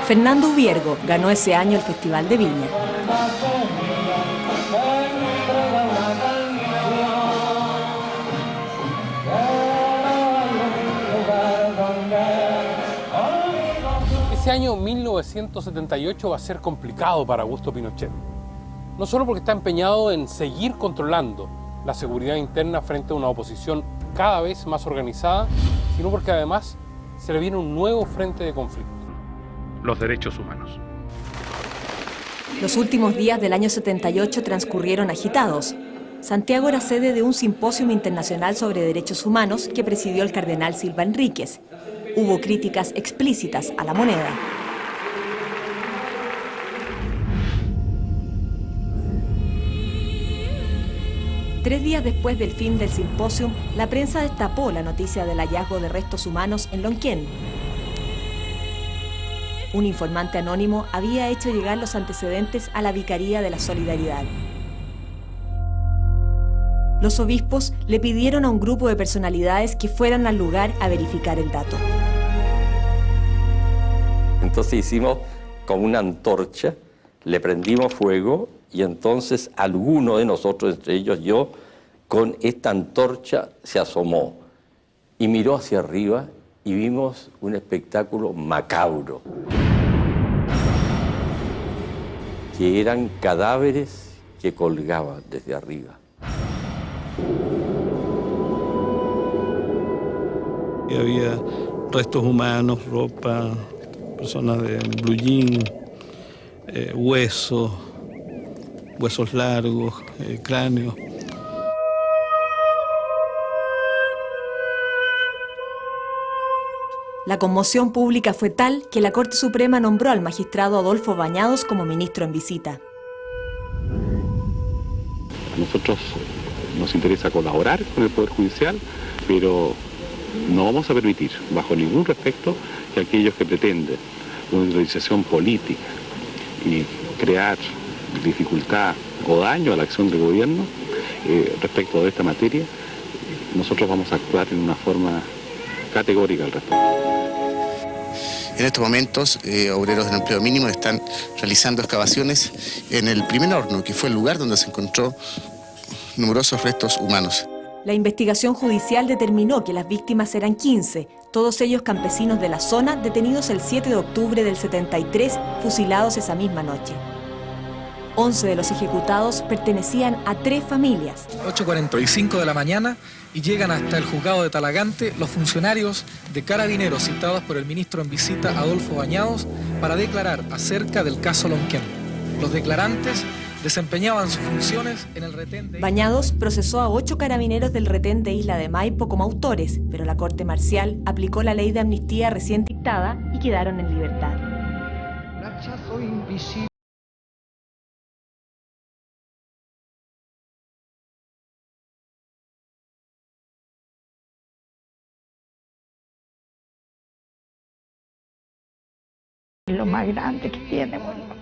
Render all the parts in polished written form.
Fernando Ubiergo ganó ese año el Festival de Viña. Ese año 1978 va a ser complicado para Augusto Pinochet. No solo porque está empeñado en seguir controlando la seguridad interna frente a una oposición cada vez más organizada, sino porque además se le viene un nuevo frente de conflicto: los derechos humanos. Los últimos días del año 78 transcurrieron agitados. Santiago era sede de un simposio internacional sobre derechos humanos que presidió el cardenal Silva Enríquez. Hubo críticas explícitas a la moneda. Tres días después del fin del simposio, la prensa destapó la noticia del hallazgo de restos humanos en Lonquén. Un informante anónimo había hecho llegar los antecedentes a la Vicaría de la Solidaridad. Los obispos le pidieron a un grupo de personalidades que fueran al lugar a verificar el dato. Entonces hicimos con una antorcha, le prendimos fuego y entonces alguno de nosotros, entre ellos yo, con esta antorcha se asomó y miró hacia arriba y vimos un espectáculo macabro, que eran cadáveres que colgaban desde arriba. Y había restos humanos, ropa, personas de blue jean, huesos largos, cráneos. La conmoción pública fue tal que la Corte Suprema nombró al magistrado Adolfo Bañados como ministro en visita. A nosotros nos interesa colaborar con el Poder Judicial, pero no vamos a permitir, bajo ningún respecto, que aquellos que pretenden una utilización política y crear dificultad o daño a la acción del gobierno respecto de esta materia, nosotros vamos a actuar en una forma categórica al respecto. En estos momentos, obreros del empleo mínimo están realizando excavaciones en el primer horno, que fue el lugar donde se encontró numerosos restos humanos. La investigación judicial determinó que las víctimas eran 15, todos ellos campesinos de la zona, detenidos el 7 de octubre del 73, fusilados esa misma noche. 11 de los ejecutados pertenecían a 3 familias. 8:45 de la mañana y llegan hasta el juzgado de Talagante los funcionarios de Carabineros citados por el ministro en visita Adolfo Bañados para declarar acerca del caso Lonquén. Los declarantes desempeñaban sus funciones en el retén de... Bañados procesó a 8 carabineros del retén de Isla de Maipo como autores, pero la Corte Marcial aplicó la ley de amnistía recién dictada y quedaron en libertad. Lo más grande que tiene uno.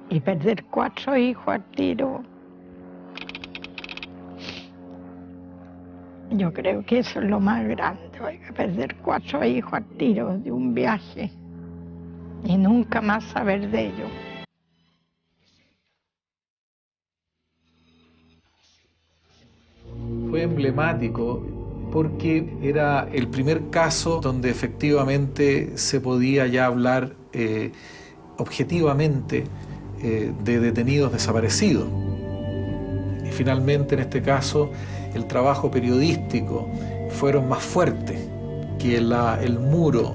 Y perder 4 hijos al tiro. Yo creo que eso es lo más grande, oiga, perder 4 hijos al tiro de un viaje y nunca más saber de ellos. Fue emblemático porque era el primer caso donde efectivamente se podía ya hablar objetivamente de detenidos desaparecidos. Y finalmente, en este caso, el trabajo periodístico fueron más fuertes que el muro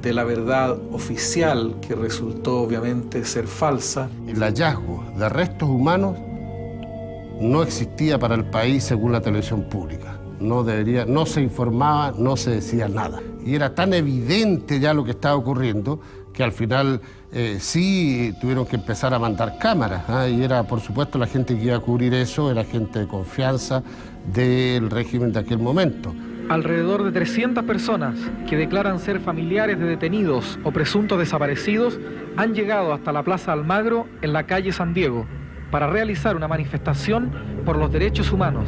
de la verdad oficial, que resultó obviamente ser falsa. El hallazgo de restos humanos no existía para el país según la televisión pública. No se informaba, no se decía nada. Y era tan evidente ya lo que estaba ocurriendo que al final sí tuvieron que empezar a mandar cámaras, y era, por supuesto, la gente que iba a cubrir eso, era gente de confianza del régimen de aquel momento. Alrededor de 300 personas que declaran ser familiares de detenidos o presuntos desaparecidos han llegado hasta la Plaza Almagro en la calle San Diego para realizar una manifestación por los derechos humanos.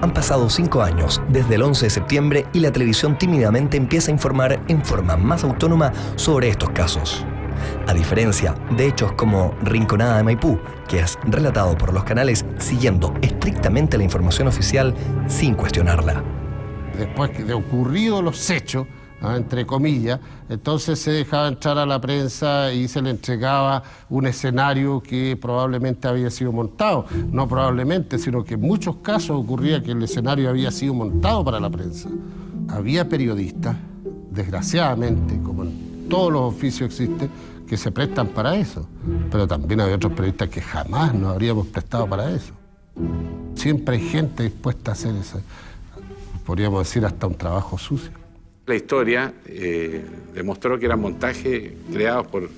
Han pasado 5 años desde el 11 de septiembre y la televisión tímidamente empieza a informar en forma más autónoma sobre estos casos. A diferencia de hechos como Rinconada de Maipú, que es relatado por los canales siguiendo estrictamente la información oficial sin cuestionarla. Después de ocurridos los hechos, entre comillas, entonces se dejaba entrar a la prensa y se le entregaba un escenario que probablemente había sido montado. No probablemente, sino que en muchos casos ocurría que el escenario había sido montado para la prensa. Había periodistas, desgraciadamente, como en todos los oficios existen, que se prestan para eso. Pero también había otros periodistas que jamás nos habríamos prestado para eso. Siempre hay gente dispuesta a hacer eso, podríamos decir hasta un trabajo sucio. La historia demostró que eran montajes creados por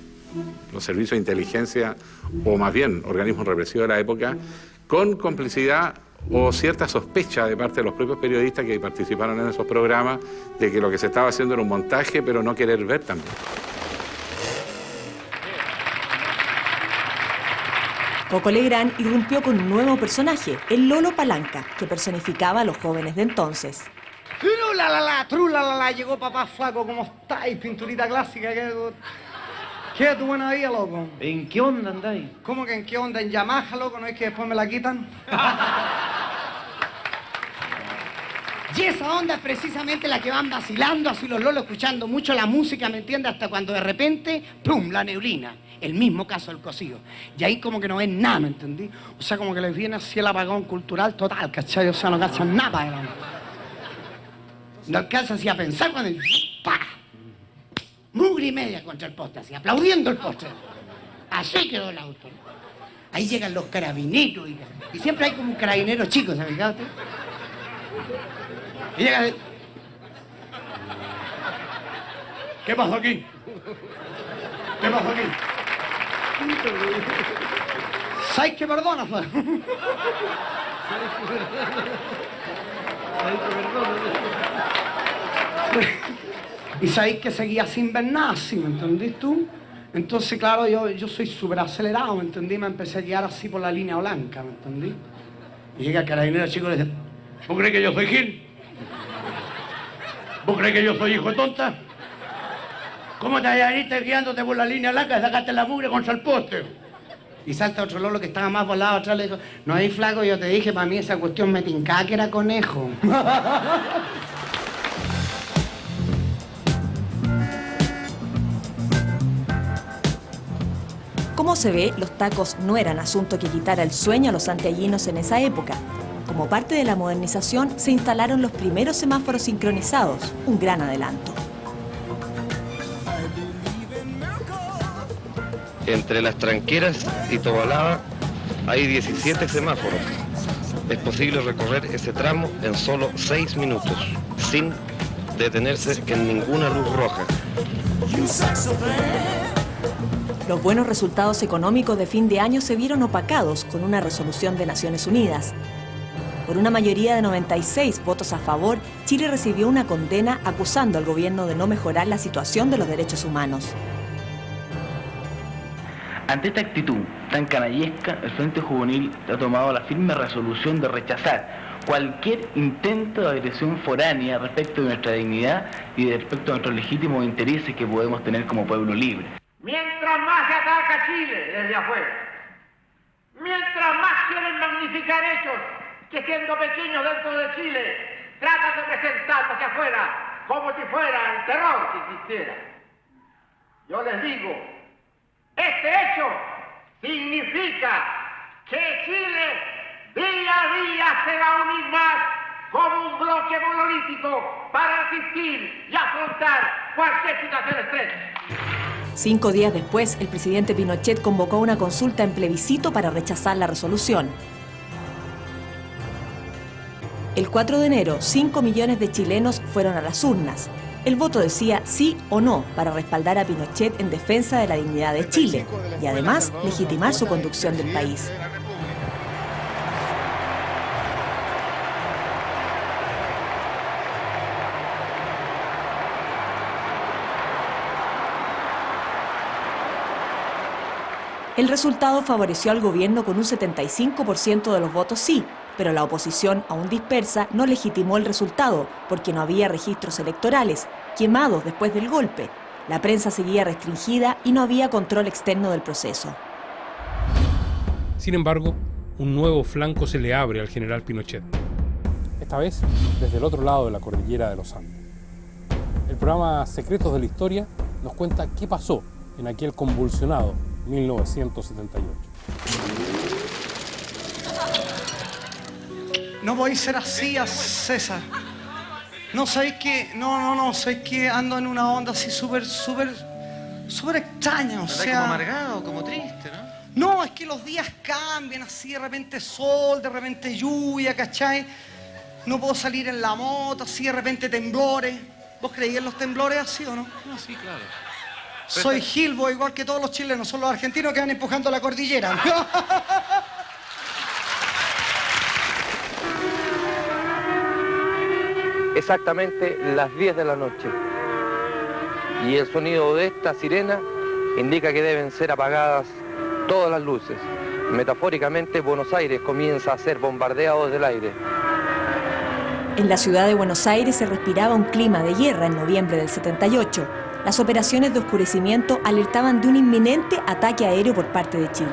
los servicios de inteligencia, o más bien organismos represivos de la época, con complicidad o cierta sospecha de parte de los propios periodistas que participaron en esos programas de que lo que se estaba haciendo era un montaje, pero no querer ver también. Coco Legrand irrumpió con un nuevo personaje, el Lolo Palanca, que personificaba a los jóvenes de entonces. Trulalala, llegó papá flaco, ¿cómo estáis? Pinturita clásica, ¿qué es tu buena vida, loco? ¿En qué onda andáis? ¿Cómo que en qué onda? ¿En Yamaha, loco? ¿No es que después me la quitan? Y esa onda es precisamente la que van vacilando, así los lolos, escuchando mucho la música, ¿me entiendes? Hasta cuando de repente, ¡pum!, la neblina. El mismo caso del cocido. Y ahí como que no ven nada, ¿me entendí? O sea, como que les viene así el apagón cultural total, ¿cachai? O sea, no cachan nada para adelante. No alcanza así a pensar cuando... ¡Pah! Mugre y media contra el poste, así, aplaudiendo el poste. Así quedó el auto. Ahí llegan los carabineros, y siempre hay como un carabinero chico, ¿sabes? Fíjate. Y llega... ¿Qué pasó aquí? ¿Qué pasó aquí? ¿Sabes qué perdona? Y sabéis que seguía sin ver nada, ¿sí? ¿Me entendís tú? Entonces, claro, yo soy súper acelerado, ¿me entendí? Me empecé a guiar así por la línea blanca, ¿me entendí? Y llega el carabinero chico y le dice, ¿vos crees que yo soy Gil? ¿Vos crees que yo soy hijo de tonta? ¿Cómo te veniste guiándote por la línea blanca y sacaste la mugre contra el poste? Y salta otro lolo que estaba más volado atrás, le dijo, no hay flaco, yo te dije, para mí esa cuestión me tincaba que era conejo. Como se ve, los tacos no eran asunto que quitara el sueño a los santiaguinos en esa época. Como parte de la modernización, se instalaron los primeros semáforos sincronizados, un gran adelanto. Entre Las Tranqueras y Tobalaba hay 17 semáforos. Es posible recorrer ese tramo en solo 6 minutos, sin detenerse en ninguna luz roja. Los buenos resultados económicos de fin de año se vieron opacados con una resolución de Naciones Unidas. Por una mayoría de 96 votos a favor, Chile recibió una condena acusando al gobierno de no mejorar la situación de los derechos humanos. Ante esta actitud tan canallesca, el Frente Juvenil ha tomado la firme resolución de rechazar cualquier intento de agresión foránea respecto de nuestra dignidad y respecto a nuestros legítimos intereses que podemos tener como pueblo libre. Mientras más se ataca Chile desde afuera, mientras más quieren magnificar hechos que siendo pequeños dentro de Chile tratan de presentarlo hacia afuera como si fuera el terror que existiera. Yo les digo, este hecho significa que Chile día a día se va a unir más como un bloque monolítico para resistir y afrontar cualquier situación extrema. 5 días después, el presidente Pinochet convocó una consulta en plebiscito para rechazar la resolución. El 4 de enero, 5 millones de chilenos fueron a las urnas. El voto decía sí o no para respaldar a Pinochet en defensa de la dignidad de Chile y además legitimar su conducción del país. El resultado favoreció al gobierno con un 75% de los votos sí, pero la oposición, aún dispersa, no legitimó el resultado porque no había registros electorales, quemados después del golpe. La prensa seguía restringida y no había control externo del proceso. Sin embargo, un nuevo flanco se le abre al general Pinochet. Esta vez desde el otro lado de la cordillera de los Andes. El programa Secretos de la Historia nos cuenta qué pasó en aquel convulsionado 1978. No voy a ser así, César. No, ¿sabes qué? No, ¿sabes qué? Ando en una onda así súper extraña, o sea... como amargado, como triste, ¿no? No, es que los días cambian así, de repente sol, de repente lluvia, ¿cachai? No puedo salir en la moto, así, de repente temblores. ¿Vos creí en los temblores así o no? No, sí, claro. Soy Gilbo, igual que todos los chilenos, son los argentinos que van empujando la cordillera. Exactamente las 10 de la noche. Y el sonido de esta sirena indica que deben ser apagadas todas las luces. Metafóricamente, Buenos Aires comienza a ser bombardeado desde el aire. En la ciudad de Buenos Aires se respiraba un clima de guerra en noviembre del 78. Las operaciones de oscurecimiento alertaban de un inminente ataque aéreo por parte de Chile.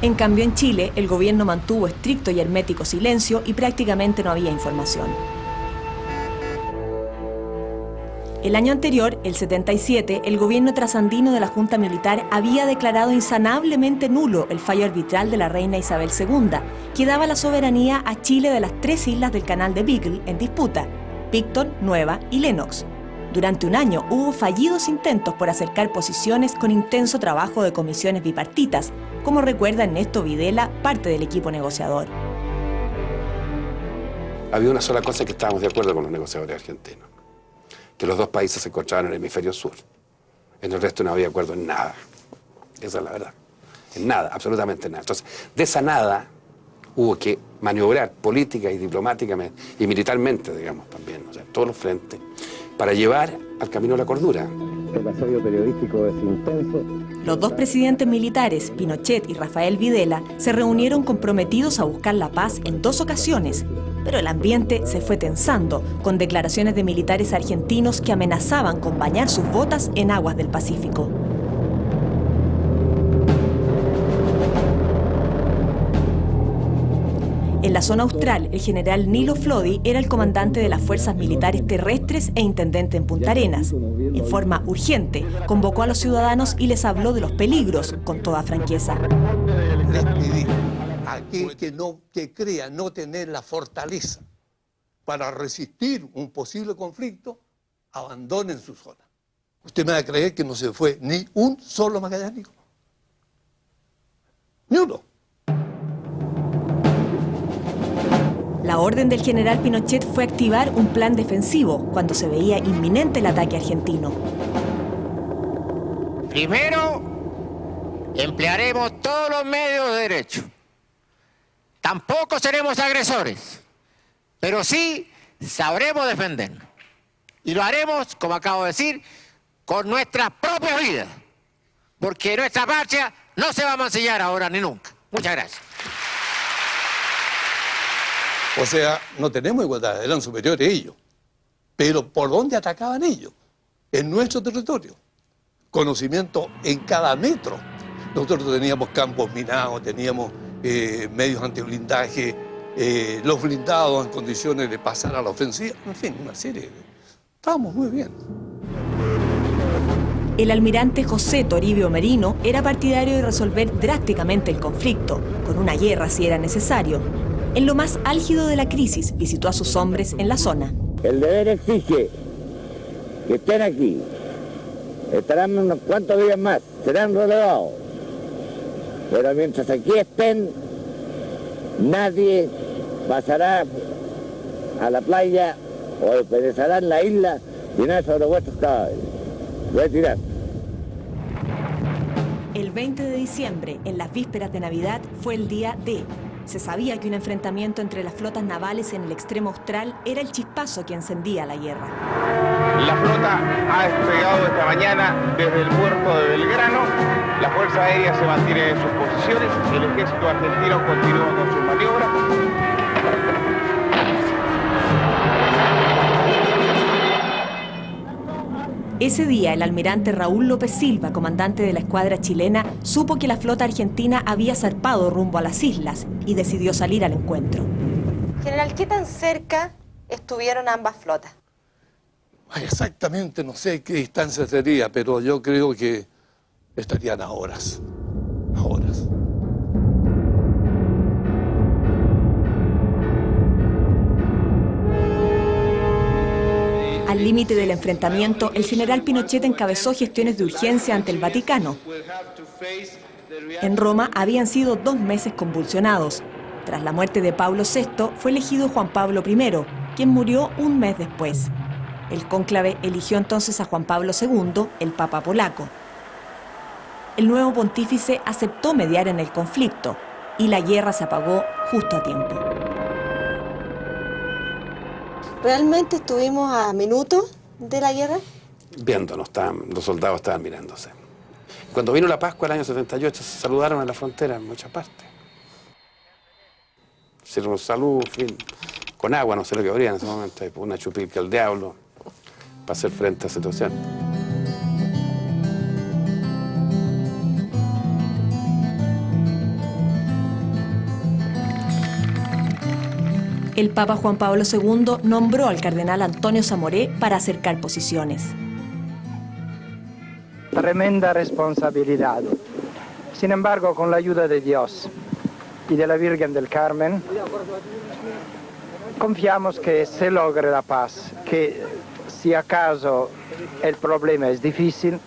En cambio, en Chile, el gobierno mantuvo estricto y hermético silencio y prácticamente no había información. El año anterior, el 77, el gobierno trasandino de la Junta Militar había declarado insanablemente nulo el fallo arbitral de la reina Isabel II, que daba la soberanía a Chile de las 3 islas del canal de Beagle en disputa, Picton, Nueva y Lennox. Durante un año hubo fallidos intentos por acercar posiciones con intenso trabajo de comisiones bipartitas, como recuerda Ernesto Videla, parte del equipo negociador. Había una sola cosa que estábamos de acuerdo con los negociadores argentinos, que los dos países se encontraban en el hemisferio sur. En el resto no había acuerdo en nada. Esa es la verdad. En nada, absolutamente nada. Entonces, de esa nada hubo que maniobrar política y diplomáticamente y militarmente, digamos, también, o sea, todos los frentes, para llevar al camino de la cordura. El asedio periodístico es intenso. Los dos presidentes militares, Pinochet y Rafael Videla, se reunieron comprometidos a buscar la paz en 2 ocasiones, pero el ambiente se fue tensando, con declaraciones de militares argentinos que amenazaban con bañar sus botas en aguas del Pacífico. En la zona austral, el general Nilo Flodi era el comandante de las fuerzas militares terrestres e intendente en Punta Arenas. En forma urgente, convocó a los ciudadanos y les habló de los peligros con toda franqueza. Les pedí a aquel que crea no tener la fortaleza para resistir un posible conflicto, abandonen su zona. ¿Usted me va a creer que no se fue ni un solo magallánico? Ni uno. La orden del general Pinochet fue activar un plan defensivo cuando se veía inminente el ataque argentino. Primero, emplearemos todos los medios de derecho. Tampoco seremos agresores, pero sí sabremos defendernos. Y lo haremos, como acabo de decir, con nuestras propias vidas, porque nuestra patria no se va a mancillar ahora ni nunca. Muchas gracias. O sea, no tenemos igualdad, eran superiores ellos. Pero ¿por dónde atacaban ellos? En nuestro territorio. Conocimiento en cada metro. Nosotros teníamos campos minados, teníamos medios antiblindaje, los blindados en condiciones de pasar a la ofensiva. En fin, una serie. Estábamos muy bien. El almirante José Toribio Merino era partidario de resolver drásticamente el conflicto, con una guerra si era necesario. En lo más álgido de la crisis, visitó a sus hombres en la zona. El deber exige que estén aquí. Estarán unos cuantos días más, serán relevados. Pero mientras aquí estén, nadie pasará a la playa o perecerá en la isla sin nada sobre vuestros cadáveres. Retirar. El 20 de diciembre, en las vísperas de Navidad, fue el día D. Se sabía que un enfrentamiento entre las flotas navales en el extremo austral era el chispazo que encendía la guerra. La flota ha despegado esta mañana desde el puerto de Belgrano. La Fuerza Aérea se mantiene en sus posiciones. El ejército argentino continúa con sus maniobras. Ese día, el almirante Raúl López Silva, comandante de la escuadra chilena, supo que la flota argentina había zarpado rumbo a las islas y decidió salir al encuentro. General, ¿qué tan cerca estuvieron ambas flotas? Exactamente, no sé qué distancia sería, pero yo creo que estarían a horas. A horas. Al límite del enfrentamiento, el general Pinochet encabezó gestiones de urgencia ante el Vaticano. En Roma habían sido 2 meses convulsionados. Tras la muerte de Pablo VI, fue elegido Juan Pablo I, quien murió un mes después. El cónclave eligió entonces a Juan Pablo II, el Papa polaco. El nuevo pontífice aceptó mediar en el conflicto y la guerra se apagó justo a tiempo. ¿Realmente estuvimos a minutos de la guerra? Viéndonos, los soldados estaban mirándose. Cuando vino la Pascua el año 78, se saludaron en la frontera en muchas partes. Hicieron salud, en fin, con agua, no sé lo que habría en ese momento, una chupica al diablo, para hacer frente a esa situación. El Papa Juan Pablo II nombró al cardenal Antonio Zamoré para acercar posiciones. Tremenda responsabilidad. Sin embargo, con la ayuda de Dios y de la Virgen del Carmen, confiamos que se logre la paz, que si acaso el problema es difícil,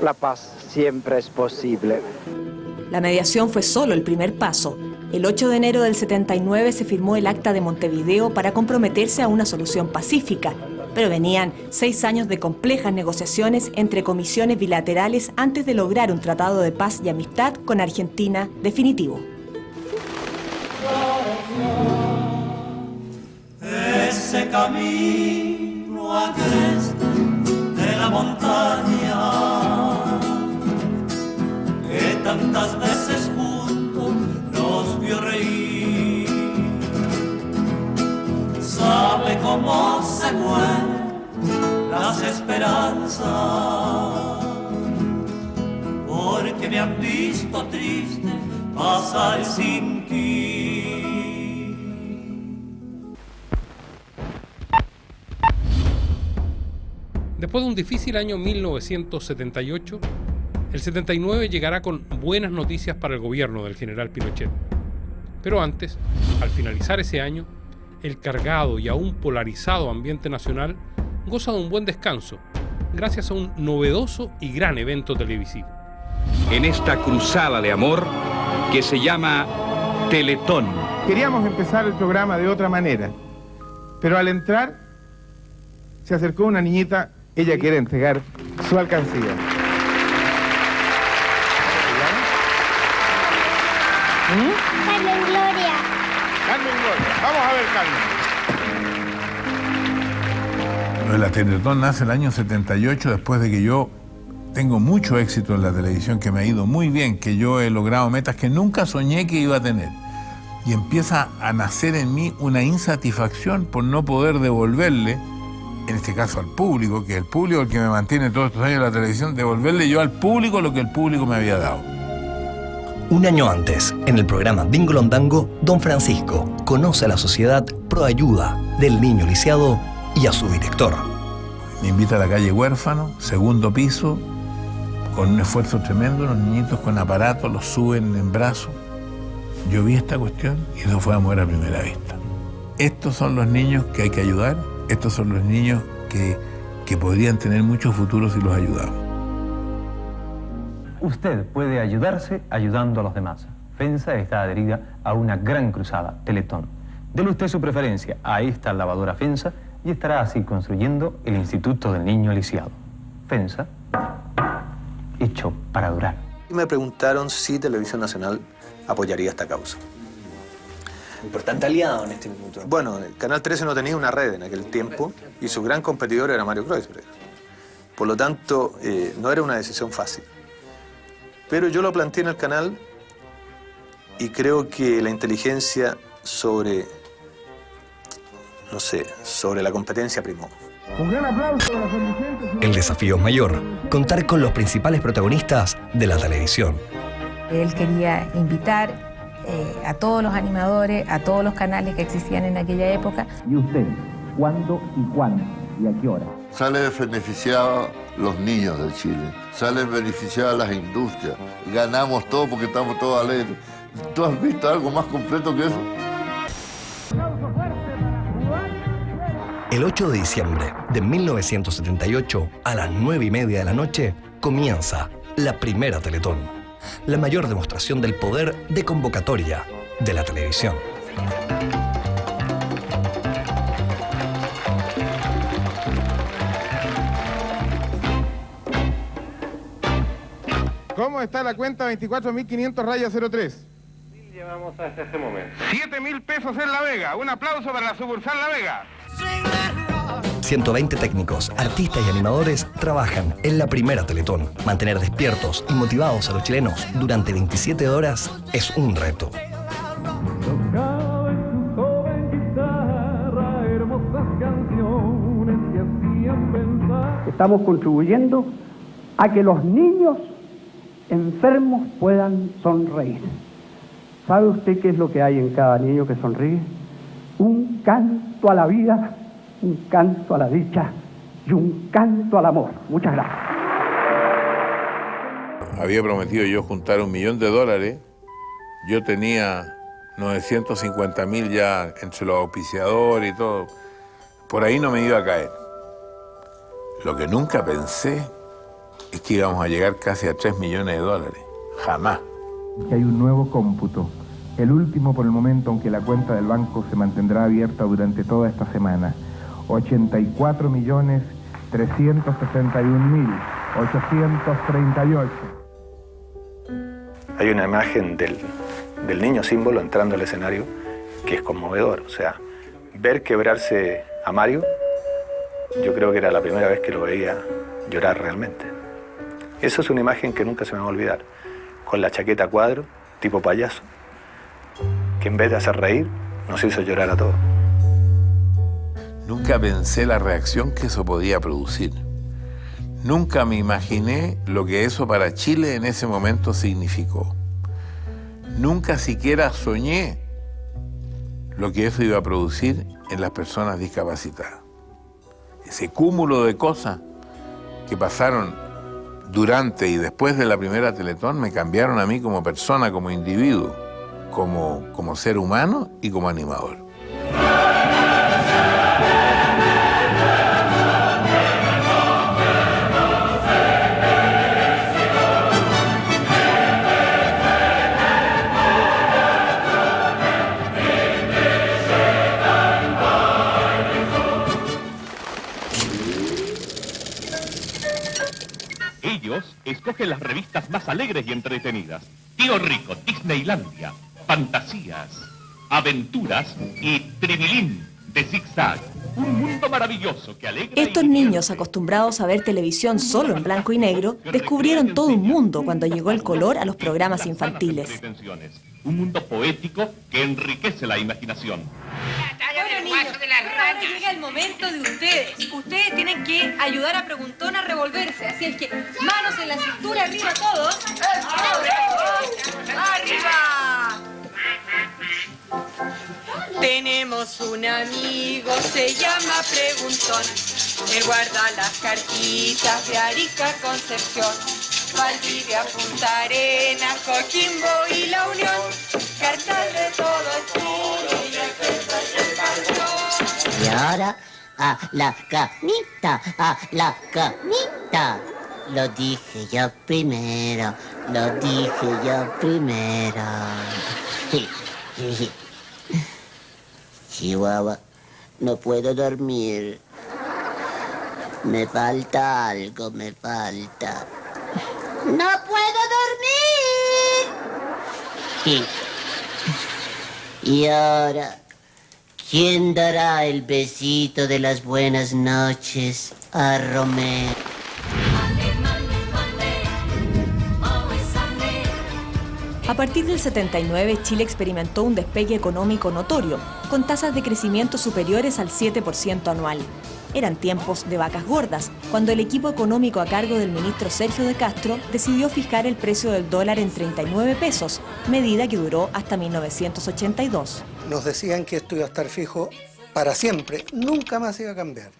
la paz siempre es posible. La mediación fue solo el primer paso. El 8 de enero del 79 se firmó el Acta de Montevideo para comprometerse a una solución pacífica, pero venían 6 años de complejas negociaciones entre comisiones bilaterales antes de lograr un tratado de paz y amistad con Argentina definitivo. Ese camino agreste de la montaña que tantas veces juntos nos vio reír, sabe cómo se mueren las esperanzas, porque me han visto triste pasar sin ti. Después de un difícil año 1978, el 79 llegará con buenas noticias para el gobierno del general Pinochet. Pero antes, al finalizar ese año, el cargado y aún polarizado ambiente nacional goza de un buen descanso, gracias a un novedoso y gran evento televisivo. En esta cruzada de amor que se llama Teletón. Queríamos empezar el programa de otra manera, pero al entrar se acercó una niñita, ella quiere entregar su alcancía. Carmen Gloria. Carmen Gloria. Vamos a ver, Carmen. La Teletón nace el año 78, después de que yo tengo mucho éxito en la televisión, que me ha ido muy bien, que yo he logrado metas que nunca soñé que iba a tener. Y empieza a nacer en mí una insatisfacción por no poder devolverle, en este caso al público, que es el público el que me mantiene todos estos años en la televisión, devolverle yo al público lo que el público me había dado. Un año antes, en el programa Dingo Londango, Don Francisco conoce a la sociedad pro ayuda del niño lisiado y a su director. Me invita a la calle Huérfano, segundo piso, con un esfuerzo tremendo, los niñitos con aparatos los suben en brazos. Yo vi esta cuestión y eso fue amor a primera vista. Estos son los niños que hay que ayudar, estos son los niños que podrían tener mucho futuro si los ayudamos. Usted puede ayudarse ayudando a los demás. FENSA está adherida a una gran cruzada, Teletón. Dele usted su preferencia a esta lavadora FENSA y estará así construyendo el Instituto del Niño Lisiado. FENSA, hecho para durar. Me preguntaron si Televisión Nacional apoyaría esta causa. Importante aliado en este minuto. Bueno, Canal 13 no tenía una red en aquel tiempo y su gran competidor era Mario Kreuzberger. Por lo tanto, no era una decisión fácil. Pero yo lo planteé en el canal y creo que la inteligencia sobre la competencia primó. Un gran aplauso a las dirigentes. El desafío es mayor, contar con los principales protagonistas de la televisión. Él quería invitar a todos los animadores, a todos los canales que existían en aquella época. ¿Y usted? ¿Cuándo y a qué hora? Salen beneficiados los niños de Chile, salen beneficiadas las industrias, ganamos todo porque estamos todos alegres. ¿Tú has visto algo más completo que eso? El 8 de diciembre de 1978, a las 9:30 de la noche, comienza la primera Teletón, la mayor demostración del poder de convocatoria de la televisión. ¿Cómo está la cuenta 24.500-03? Llevamos hasta este momento. 7.000 pesos en La Vega. Un aplauso para la sucursal La Vega. 120 técnicos, artistas y animadores trabajan en la primera Teletón. Mantener despiertos y motivados a los chilenos durante 27 horas es un reto. Estamos contribuyendo a que los niños enfermos puedan sonreír. ¿Sabe usted qué es lo que hay en cada niño que sonríe? Un canto a la vida, un canto a la dicha y un canto al amor. Muchas gracias. Había prometido yo juntar $1 millón. Yo tenía 950.000 ya entre los auspiciadores y todo. Por ahí no me iba a caer. Lo que nunca pensé es que íbamos a llegar casi a $3 millones. Jamás. Que hay un nuevo cómputo, el último por el momento, aunque la cuenta del banco se mantendrá abierta durante toda esta semana. 84.361.838. Hay una imagen del niño símbolo entrando al escenario que es conmovedor. O sea, ver quebrarse a Mario, yo creo que era la primera vez que lo veía llorar realmente. Esa es una imagen que nunca se me va a olvidar. Con la chaqueta a cuadro, tipo payaso, que en vez de hacer reír, nos hizo llorar a todos. Nunca pensé la reacción que eso podía producir. Nunca me imaginé lo que eso para Chile en ese momento significó. Nunca siquiera soñé lo que eso iba a producir en las personas discapacitadas. Ese cúmulo de cosas que pasaron durante y después de la primera Teletón me cambiaron a mí como persona, como individuo, como ser humano y como animador. Escoge las revistas más alegres y entretenidas. Tío Rico, Disneylandia, Fantasías, Aventuras y Tribilín de Zigzag. Un mundo maravilloso que alegra. Estos niños, acostumbrados a ver televisión solo en blanco y negro, descubrieron todo un mundo cuando llegó el color a los programas infantiles. Un mundo poético que enriquece la imaginación. Bueno, niños, ahora llega el momento de ustedes. Ustedes tienen que ayudar a Preguntón a revolverse. Así es que, manos en la cintura, arriba todos. ¡Arriba! Tenemos un amigo, se llama Preguntón. Él guarda las cartitas de Arica, Concepción, Valdivia, Punta Arenas, Coquimbo y La Unión. Cartas de todo Chile y el Centro y el Panteón. Y ahora, a la camita, a la camita. Lo dije yo primero, lo dije yo primero. Chihuahua, no puedo dormir. Me falta algo, me falta. ¡No puedo dormir! Y ahora, ¿quién dará el besito de las buenas noches a Romeo? A partir del 79, Chile experimentó un despegue económico notorio, con tasas de crecimiento superiores al 7% anual. Eran tiempos de vacas gordas, cuando el equipo económico a cargo del ministro Sergio de Castro decidió fijar el precio del dólar en 39 pesos, medida que duró hasta 1982. Nos decían que esto iba a estar fijo para siempre, nunca más iba a cambiar.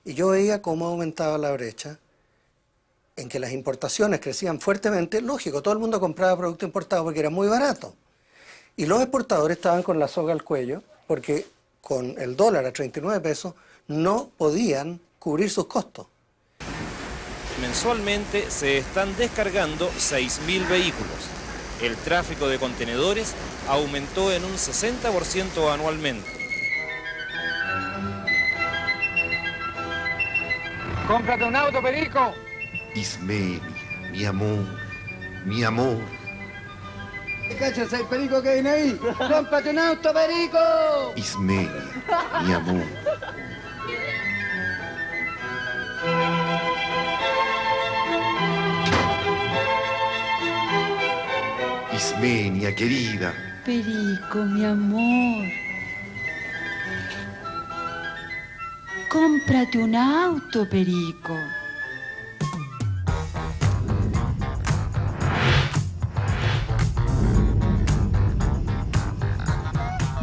Y yo veía cómo aumentaba la brecha, en que las importaciones crecían fuertemente. Lógico, todo el mundo compraba producto importado porque era muy barato. Y los exportadores estaban con la soga al cuello, porque con el dólar a 39 pesos no podían cubrir sus costos. Mensualmente se están descargando 6.000 vehículos. El tráfico de contenedores aumentó en un 60% anualmente. ¡Cómprate un auto, Perico! Ismelia, mi amor, mi amor. ¿Cachas el perico que viene ahí? ¡Cómprate un auto, Perico! Ismelia, mi amor. Ismenia, querida. Perico, mi amor. Cómprate un auto, Perico.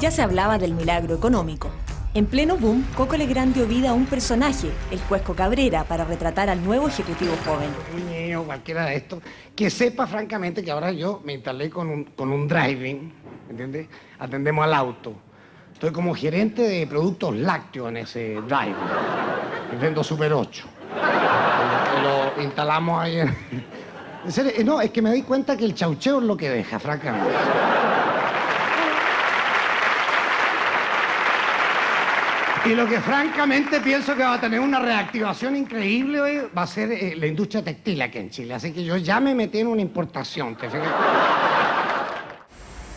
Ya se hablaba del milagro económico. En pleno boom, Coco Legrand dio vida a un personaje, el Cuesco Cabrera, para retratar al nuevo ejecutivo joven. O cualquiera de estos, que sepa francamente que ahora yo me instalé con un driving, ¿entiendes? Atendemos al auto. Estoy como gerente de productos lácteos en ese driving. Vendo Super 8. Lo instalamos ahí en serio, no, es que me di cuenta que el chaucheo es lo que deja, francamente. Y lo que francamente pienso que va a tener una reactivación increíble hoy va a ser la industria textil aquí en Chile. Así que yo ya me metí en una importación, ¿te fijas?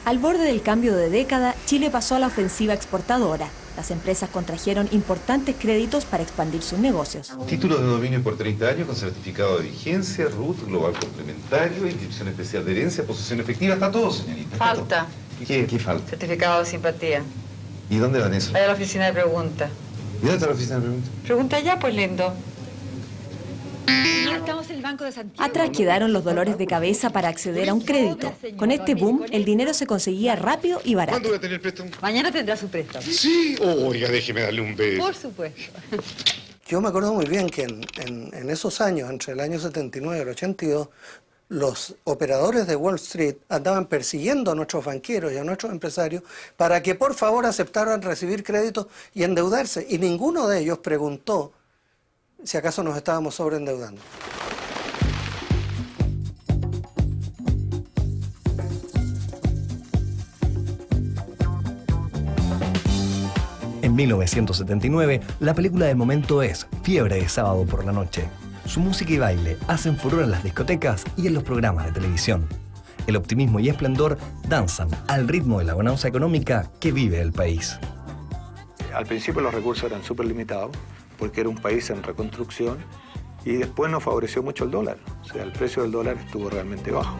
Al borde del cambio de década, Chile pasó a la ofensiva exportadora. Las empresas contrajeron importantes créditos para expandir sus negocios. Títulos de dominio por 30 años con certificado de vigencia, RUT, global complementario, inscripción especial de herencia, posesión efectiva. Está todo, señorita. Falta. ¿Qué falta? Certificado de simpatía. ¿Y dónde van eso? Vaya a la oficina de preguntas. ¿Y dónde está la oficina de preguntas? Pregunta ya, pues, lindo. Estamos en el Banco de Santiago. Atrás quedaron los dolores de cabeza para acceder a un crédito. Con este boom, el dinero se conseguía rápido y barato. ¿Cuándo voy a tener el préstamo? Mañana tendrá su préstamo. Sí. Oiga, déjeme darle un beso. Por supuesto. Yo me acuerdo muy bien que en esos años, entre el año 79 y el 82, los operadores de Wall Street andaban persiguiendo a nuestros banqueros y a nuestros empresarios para que por favor aceptaran recibir créditos y endeudarse. Y ninguno de ellos preguntó si acaso nos estábamos sobreendeudando. En 1979, la película del momento es Fiebre de sábado por la noche. Su música y baile hacen furor en las discotecas y en los programas de televisión. El optimismo y esplendor danzan al ritmo de la bonanza económica que vive el país. Al principio los recursos eran súper limitados porque era un país en reconstrucción y después nos favoreció mucho el dólar. O sea, el precio del dólar estuvo realmente bajo.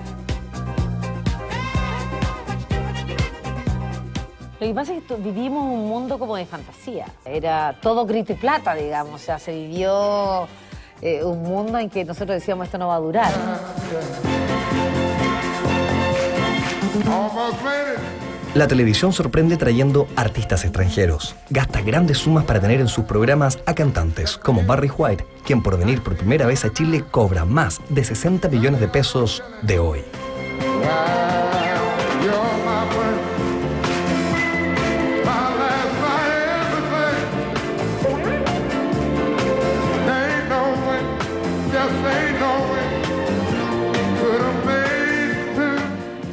Lo que pasa es que vivimos un mundo como de fantasía. Era todo grito y plata, digamos. O sea, se vivió un mundo en que nosotros decíamos esto no va a durar. La televisión sorprende trayendo artistas extranjeros. Gasta grandes sumas para tener en sus programas a cantantes como Barry White, quien por venir por primera vez a Chile cobra más de 60 millones de pesos de hoy.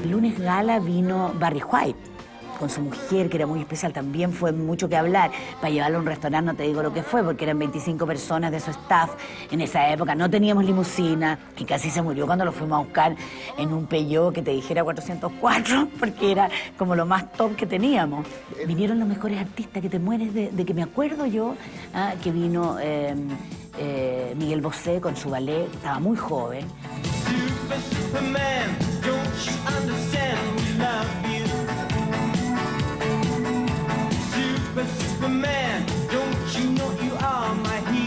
El lunes gala vino Barry White con su mujer, que era muy especial, también fue mucho que hablar. Para llevarlo a un restaurante no te digo lo que fue, porque eran 25 personas de su staff. En esa época no teníamos limusina, que casi se murió cuando lo fuimos a buscar en un Peugeot que te dijera 404, porque era como lo más top que teníamos. Vinieron los mejores artistas, que te mueres de que me acuerdo yo, que vino Miguel Bosé con su ballet, estaba muy joven. Superman, don't you know you are my hero?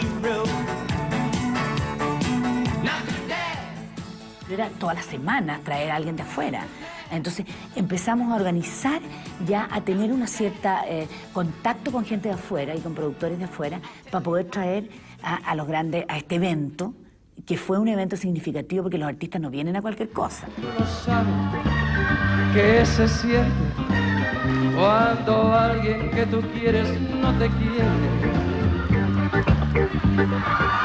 Era todas las semanas traer a alguien de afuera. Entonces empezamos a organizar, ya a tener una cierta contacto con gente de afuera y con productores de afuera para poder traer a los grandes a este evento, que fue un evento significativo porque los artistas no vienen a cualquier cosa. Tú no sabes qué se siente cuando alguien que tú quieres no te quiere.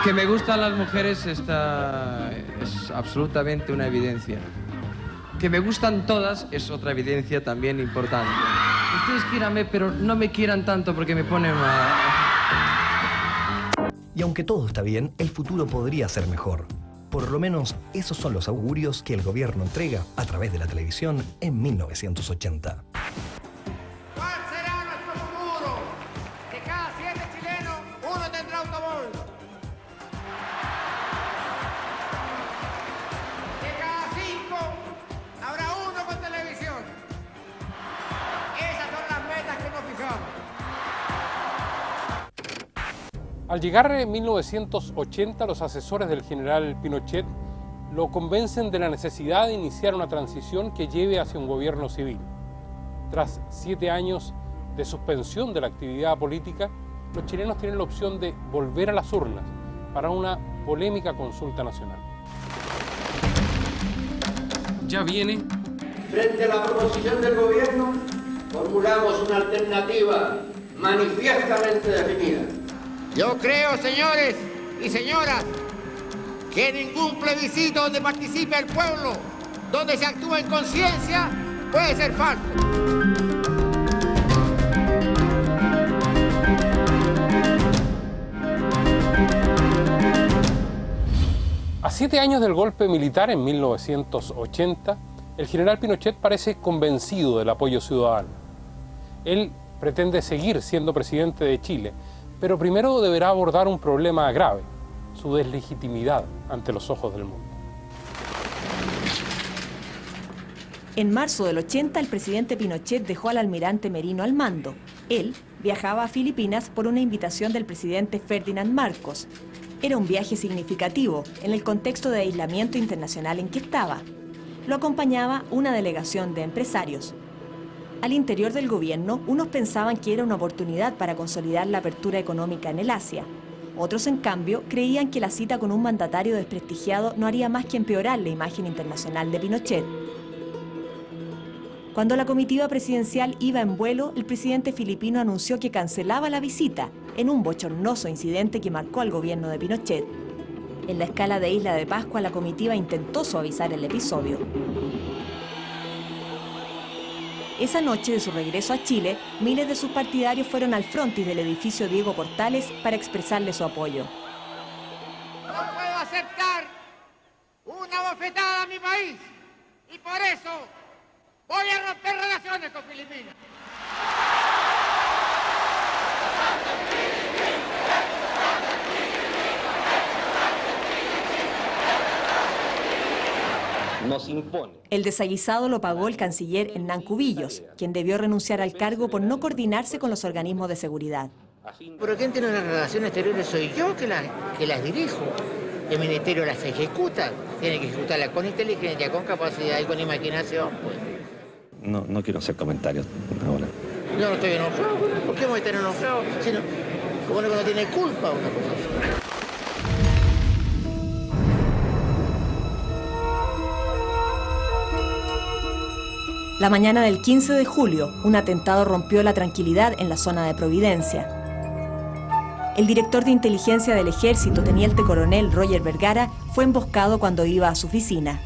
Que me gustan las mujeres es absolutamente una evidencia. Que me gustan todas es otra evidencia también importante. Ustedes quíranme, pero no me quieran tanto porque me pone mal. Y aunque todo está bien, el futuro podría ser mejor. Por lo menos esos son los augurios que el gobierno entrega a través de la televisión en 1980. ¿Cuál será nuestro futuro? De cada 7 chilenos, uno tendrá automóvil. De cada 5, habrá uno con televisión. Esas son las metas que nos fijamos. Al llegar en 1980, los asesores del general Pinochet lo convencen de la necesidad de iniciar una transición que lleve hacia un gobierno civil. Tras 7 años de suspensión de la actividad política, los chilenos tienen la opción de volver a las urnas para una polémica consulta nacional. Ya viene. Frente a la proposición del gobierno, formulamos una alternativa manifiestamente definida. Yo creo, señores y señoras, que ningún plebiscito donde participe el pueblo, donde se actúa en conciencia, puede ser falso. A 7 años del golpe militar en 1980, el general Pinochet parece convencido del apoyo ciudadano. Él pretende seguir siendo presidente de Chile, pero primero deberá abordar un problema grave, su deslegitimidad ante los ojos del mundo. En marzo del 80, el presidente Pinochet dejó al almirante Merino al mando. Él viajaba a Filipinas por una invitación del presidente Ferdinand Marcos. Era un viaje significativo en el contexto de aislamiento internacional en que estaba. Lo acompañaba una delegación de empresarios. Al interior del gobierno, unos pensaban que era una oportunidad para consolidar la apertura económica en el Asia. Otros, en cambio, creían que la cita con un mandatario desprestigiado no haría más que empeorar la imagen internacional de Pinochet. Cuando la comitiva presidencial iba en vuelo, el presidente filipino anunció que cancelaba la visita, en un bochornoso incidente que marcó al gobierno de Pinochet. En la escala de Isla de Pascua, la comitiva intentó suavizar el episodio. Esa noche de su regreso a Chile, miles de sus partidarios fueron al frontis del edificio Diego Portales para expresarle su apoyo. No puedo aceptar una bofetada a mi país y por eso voy a romper relaciones con Filipinas. Nos impone. El desaguisado lo pagó el canciller Hernán Cubillos, quien debió renunciar al cargo por no coordinarse con los organismos de seguridad. Pero quien tiene las relaciones exteriores soy yo que las dirijo. El ministerio las ejecuta. Tiene que ejecutarlas con inteligencia, con capacidad y con imaginación. Pues. No quiero hacer comentarios ahora. Yo no estoy enojado. ¿Por qué voy a estar enojado? Si no, como uno que no tiene culpa una cosa así. La mañana del 15 de julio, un atentado rompió la tranquilidad en la zona de Providencia. El director de inteligencia del ejército, teniente coronel Roger Vergara, fue emboscado cuando iba a su oficina.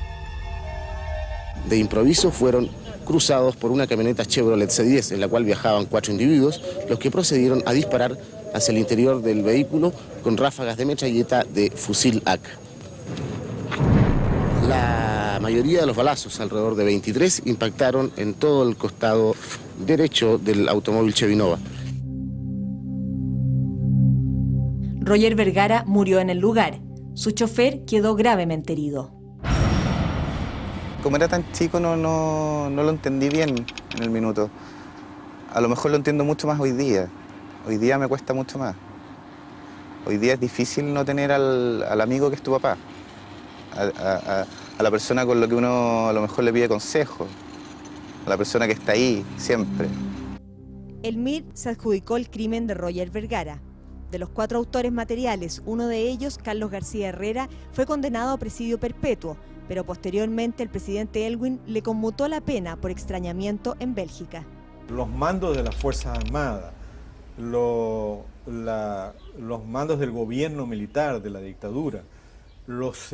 De improviso fueron cruzados por una camioneta Chevrolet C10 en la cual viajaban 4 individuos, los que procedieron a disparar hacia el interior del vehículo con ráfagas de metralleta de fusil AK. La mayoría de los balazos, alrededor de 23, impactaron en todo el costado derecho del automóvil Chevy Nova. Roger Vergara murió en el lugar. Su chofer quedó gravemente herido. Como era tan chico no lo entendí bien en el minuto. A lo mejor lo entiendo mucho más hoy día. Hoy día me cuesta mucho más. Hoy día es difícil no tener al amigo que es tu papá. a la persona con la que uno a lo mejor le pide consejo, a la persona que está ahí siempre. El MIR se adjudicó el crimen de Roger Vergara. De los 4 autores materiales, uno de ellos, Carlos García Herrera, fue condenado a presidio perpetuo, pero posteriormente el presidente Elwin le conmutó la pena por extrañamiento en Bélgica. Los mandos de las Fuerzas Armadas, los mandos del gobierno militar, de la dictadura, los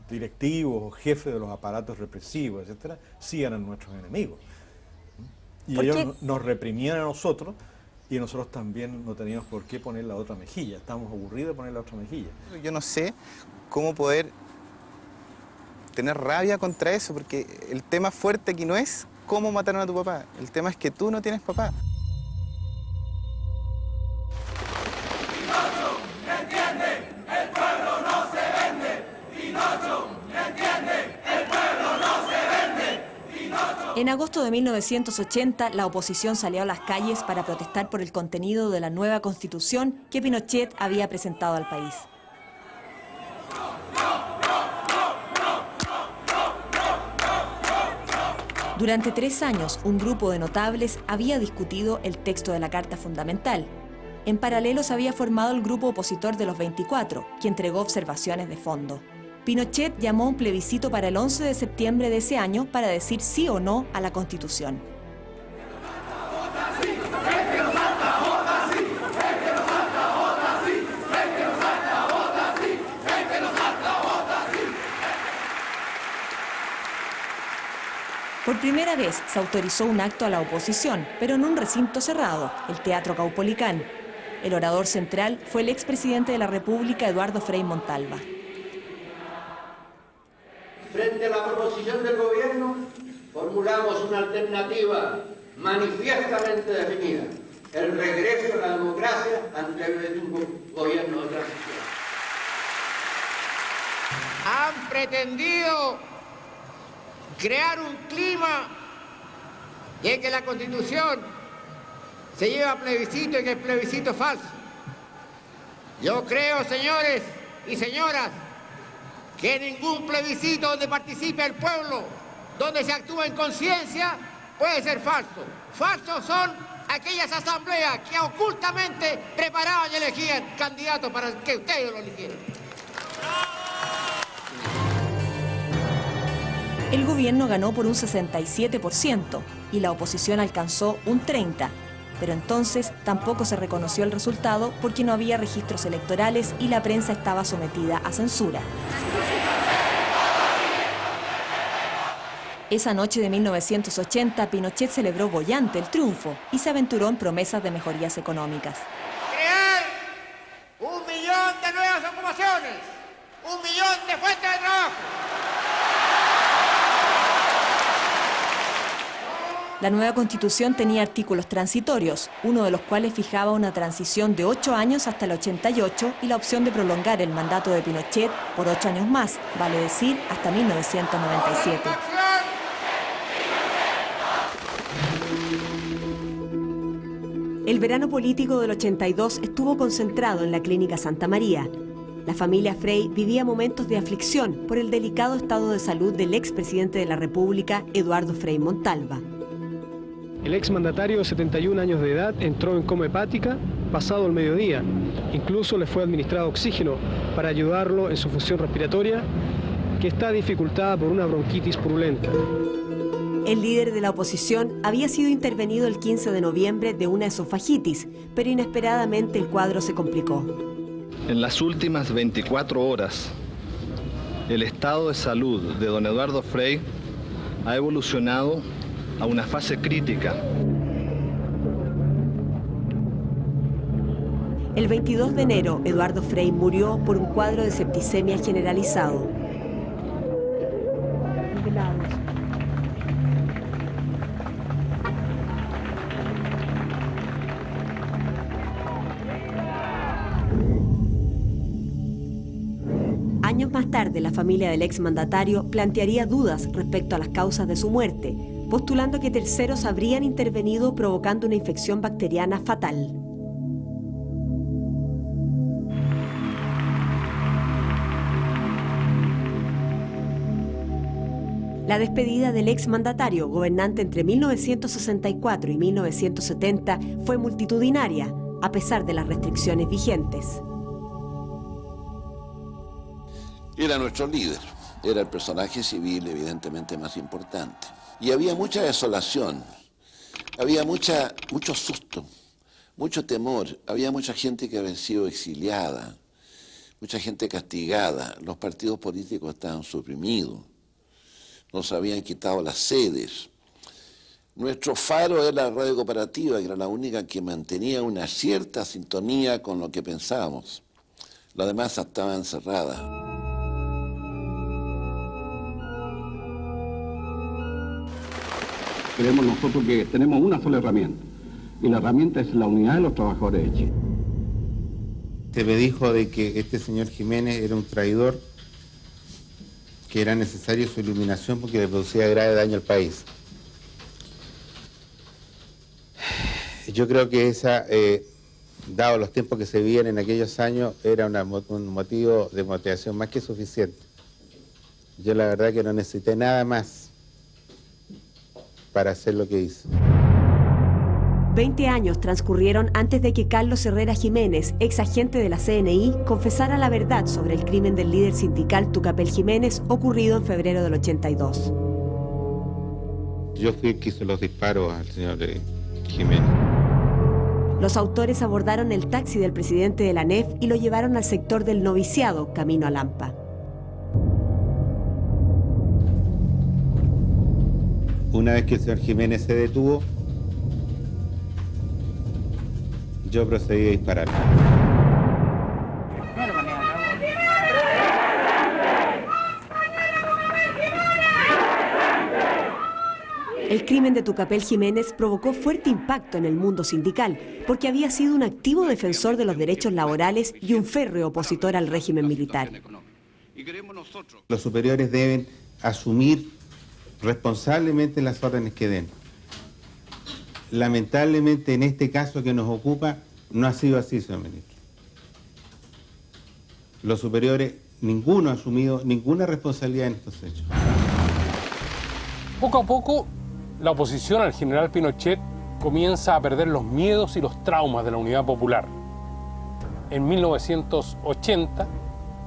directivos o jefes de los aparatos represivos, etcétera, sí eran nuestros enemigos. Y ellos nos reprimían a nosotros, y nosotros también no teníamos por qué poner la otra mejilla. Estábamos aburridos de poner la otra mejilla. Yo no sé cómo poder tener rabia contra eso, porque el tema fuerte aquí no es cómo mataron a tu papá. El tema es que tú no tienes papá. En agosto de 1980, la oposición salió a las calles para protestar por el contenido de la nueva constitución que Pinochet había presentado al país. Durante 3 años, un grupo de notables había discutido el texto de la Carta Fundamental. En paralelo se había formado el grupo opositor de los 24, que entregó observaciones de fondo. Pinochet llamó a un plebiscito para el 11 de septiembre de ese año para decir sí o no a la Constitución. Por primera vez se autorizó un acto a la oposición, pero en un recinto cerrado, el Teatro Caupolicán. El orador central fue el expresidente de la República, Eduardo Frei Montalva. Frente a la proposición del gobierno, formulamos una alternativa manifiestamente definida: el regreso a la democracia ante un gobierno de transición. Han pretendido crear un clima en que la Constitución se lleva a plebiscito y que el plebiscito es falso. Yo creo, señores y señoras, que ningún plebiscito donde participe el pueblo, donde se actúa en conciencia, puede ser falso. Falsos son aquellas asambleas que ocultamente preparaban y elegían candidatos para que ustedes lo eligieran. El gobierno ganó por un 67% y la oposición alcanzó un 30%. Pero entonces tampoco se reconoció el resultado porque no había registros electorales y la prensa estaba sometida a censura. Esa noche de 1980, Pinochet celebró boyante el triunfo y se aventuró en promesas de mejorías económicas. Crear 1 millón de nuevas ocupaciones, 1 millón de fuentes de trabajo. La nueva Constitución tenía artículos transitorios, uno de los cuales fijaba una transición de 8 años hasta el 88 y la opción de prolongar el mandato de Pinochet por 8 años más, vale decir, hasta 1997. El verano político del 82 estuvo concentrado en la Clínica Santa María. La familia Frei vivía momentos de aflicción por el delicado estado de salud del expresidente de la República, Eduardo Frei Montalva. El exmandatario de 71 años de edad entró en coma hepática pasado el mediodía. Incluso le fue administrado oxígeno para ayudarlo en su función respiratoria, que está dificultada por una bronquitis purulenta. El líder de la oposición había sido intervenido el 15 de noviembre de una esofagitis, pero inesperadamente el cuadro se complicó. En las últimas 24 horas, el estado de salud de don Eduardo Frei ha evolucionado a una fase crítica. El 22 de enero, Eduardo Frei murió por un cuadro de septicemia generalizado. Años más tarde, la familia del exmandatario plantearía dudas respecto a las causas de su muerte, postulando que terceros habrían intervenido provocando una infección bacteriana fatal. La despedida del exmandatario, gobernante entre 1964 y 1970, fue multitudinaria, a pesar de las restricciones vigentes. Era nuestro líder, era el personaje civil evidentemente más importante. Y había mucha desolación, había mucho susto, mucho temor, había mucha gente que había sido exiliada, mucha gente castigada, los partidos políticos estaban suprimidos, nos habían quitado las sedes. Nuestro faro era la radio cooperativa, que era la única que mantenía una cierta sintonía con lo que pensábamos. Las demás estaban encerradas. Creemos nosotros que tenemos una sola herramienta, y la herramienta es la unidad de los trabajadores de Chile. Se me dijo de que este señor Jiménez era un traidor, que era necesaria su eliminación porque le producía grave daño al país. Yo creo que esa, dado los tiempos que se vivían en aquellos años, era un motivo de motivación más que suficiente. Yo la verdad que no necesité nada más para hacer lo que hice. 20 años transcurrieron antes de que Carlos Herrera Jiménez, ex agente de la CNI, confesara la verdad sobre el crimen del líder sindical Tucapel Jiménez ocurrido en febrero del 82. Yo fui el que hizo los disparos al señor Jiménez. Los autores abordaron el taxi del presidente de la ANEF y lo llevaron al sector del noviciado, camino a Lampa. Una vez que el señor Jiménez se detuvo, yo procedí a disparar. El crimen de Tucapel Jiménez provocó fuerte impacto en el mundo sindical, porque había sido un activo defensor de los derechos laborales y un férreo opositor al régimen militar. Los superiores deben asumir responsablemente las órdenes que den. Lamentablemente, en este caso que nos ocupa, no ha sido así, señor ministro. Los superiores, ninguno ha asumido ninguna responsabilidad en estos hechos. Poco a poco, la oposición al general Pinochet comienza a perder los miedos y los traumas de la Unidad Popular. En 1980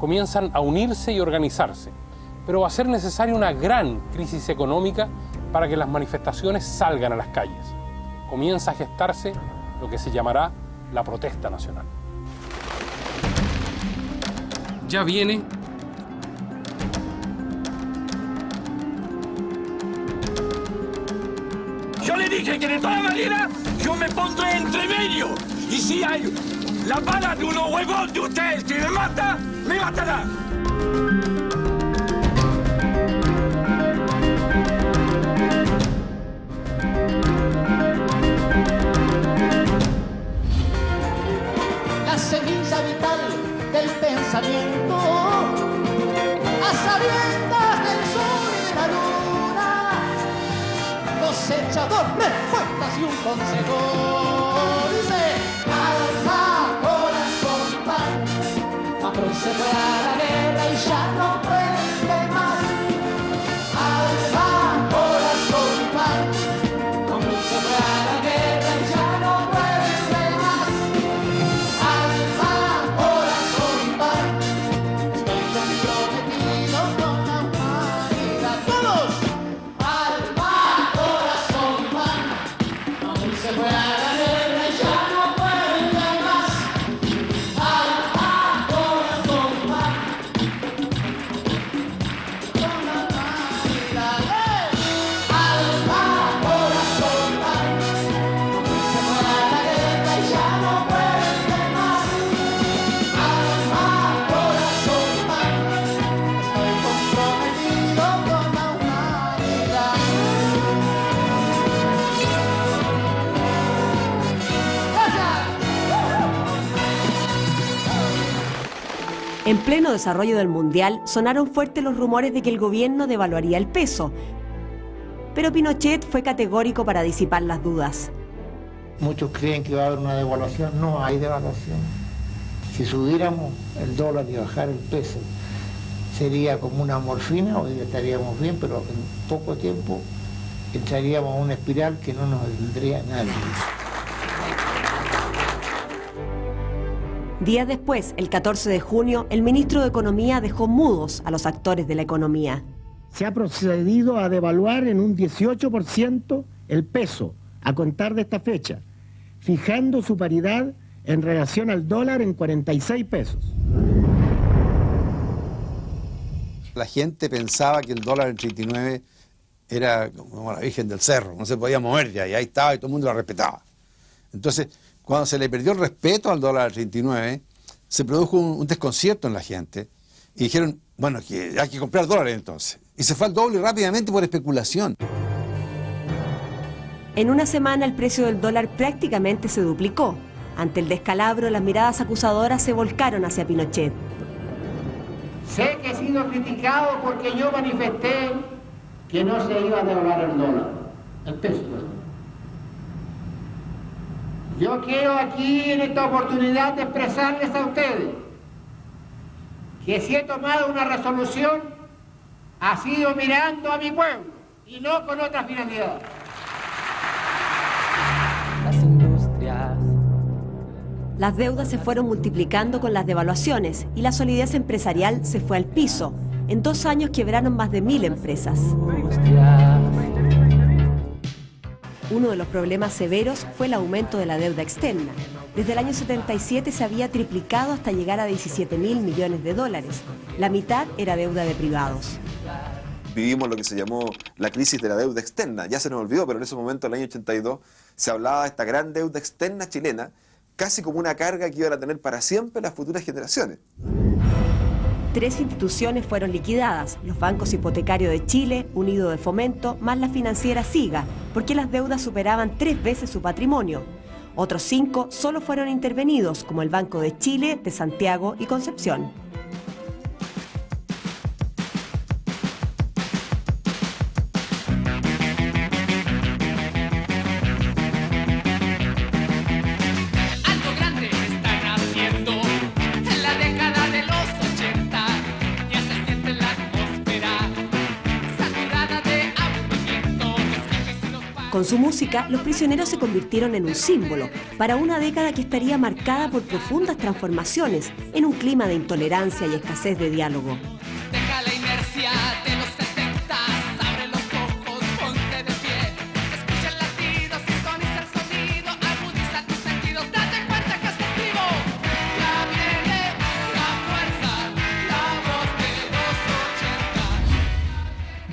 comienzan a unirse y organizarse, pero va a ser necesaria una gran crisis económica para que las manifestaciones salgan a las calles. Comienza a gestarse lo que se llamará la protesta nacional. Ya viene Yo le dije que de todas maneras yo me pondré entre medio. Y si hay la bala de unos huevos de ustedes que me mata, me matará. La semilla vital del pensamiento, a sabiendas del sol y de la luna, cosecha dos respuestas y un consejo. Dice, alma, corazón y pan, Macron se fue a la guerra y ya no puede más. Alma, corazón y pan, Macron se fue a la guerra y ya no puede más. Alma, corazón y pan, estoy comprometido con la humanidad. ¡Todos! Alma, corazón y pan, Macron se fue a la guerra y ya no puede más. Alma, corazón y pan, con la humanidad. Alma, corazón y pan, Macron se fue a la guerra y ya no puede más. Alma, corazón y pan, estoy comprometido con la humanidad. En pleno desarrollo del Mundial, sonaron fuertes los rumores de que el gobierno devaluaría el peso. Pero Pinochet fue categórico para disipar las dudas. Muchos creen que va a haber una devaluación. No hay devaluación. Si subiéramos el dólar y bajar el peso, sería como una morfina, hoy estaríamos bien, pero en poco tiempo entraríamos a una espiral que no nos vendría nadie. Días después, el 14 de junio, el ministro de Economía dejó mudos a los actores de la economía. Se ha procedido a devaluar en un 18% el peso a contar de esta fecha, fijando su paridad en relación al dólar en 46 pesos. La gente pensaba que el dólar en 39 era como la Virgen del Cerro, no se podía mover ya, y ahí estaba y todo el mundo lo respetaba. Entonces, cuando se le perdió el respeto al dólar al 39, se produjo un desconcierto en la gente y dijeron, bueno, que hay que comprar dólares entonces. Y se fue al doble rápidamente por especulación. En una semana el precio del dólar prácticamente se duplicó. Ante el descalabro, las miradas acusadoras se volcaron hacia Pinochet. Sé que he sido criticado porque yo manifesté que no se iba a devaluar el dólar, el peso. Yo quiero aquí en esta oportunidad de expresarles a ustedes que si he tomado una resolución ha sido mirando a mi pueblo y no con otra finalidad. Las industrias. Las deudas se fueron multiplicando con las devaluaciones y la solidez empresarial se fue al piso. En 2 años quebraron más de 1000 empresas. Uno de los problemas severos fue el aumento de la deuda externa. Desde el año 77 se había triplicado hasta llegar a 17.000 millones de dólares. La mitad era deuda de privados. Vivimos lo que se llamó la crisis de la deuda externa. Ya se nos olvidó, pero en ese momento, en el año 82, se hablaba de esta gran deuda externa chilena, casi como una carga que iban a tener para siempre las futuras generaciones. 3 instituciones fueron liquidadas, los bancos hipotecarios de Chile, Unido de Fomento, más la financiera SIGA, porque las deudas superaban 3 veces su patrimonio. Otros 5 solo fueron intervenidos, como el Banco de Chile, de Santiago y Concepción. Con su música, los prisioneros se convirtieron en un símbolo para una década que estaría marcada por profundas transformaciones en un clima de intolerancia y escasez de diálogo. Deja la inercia de los 70, abre los ojos, ponte de pie. Escucha el latido, sintoniza el sonido, agudiza tus sentidos, date cuenta que estás vivo. Ya viene la fuerza, la voz de los 80.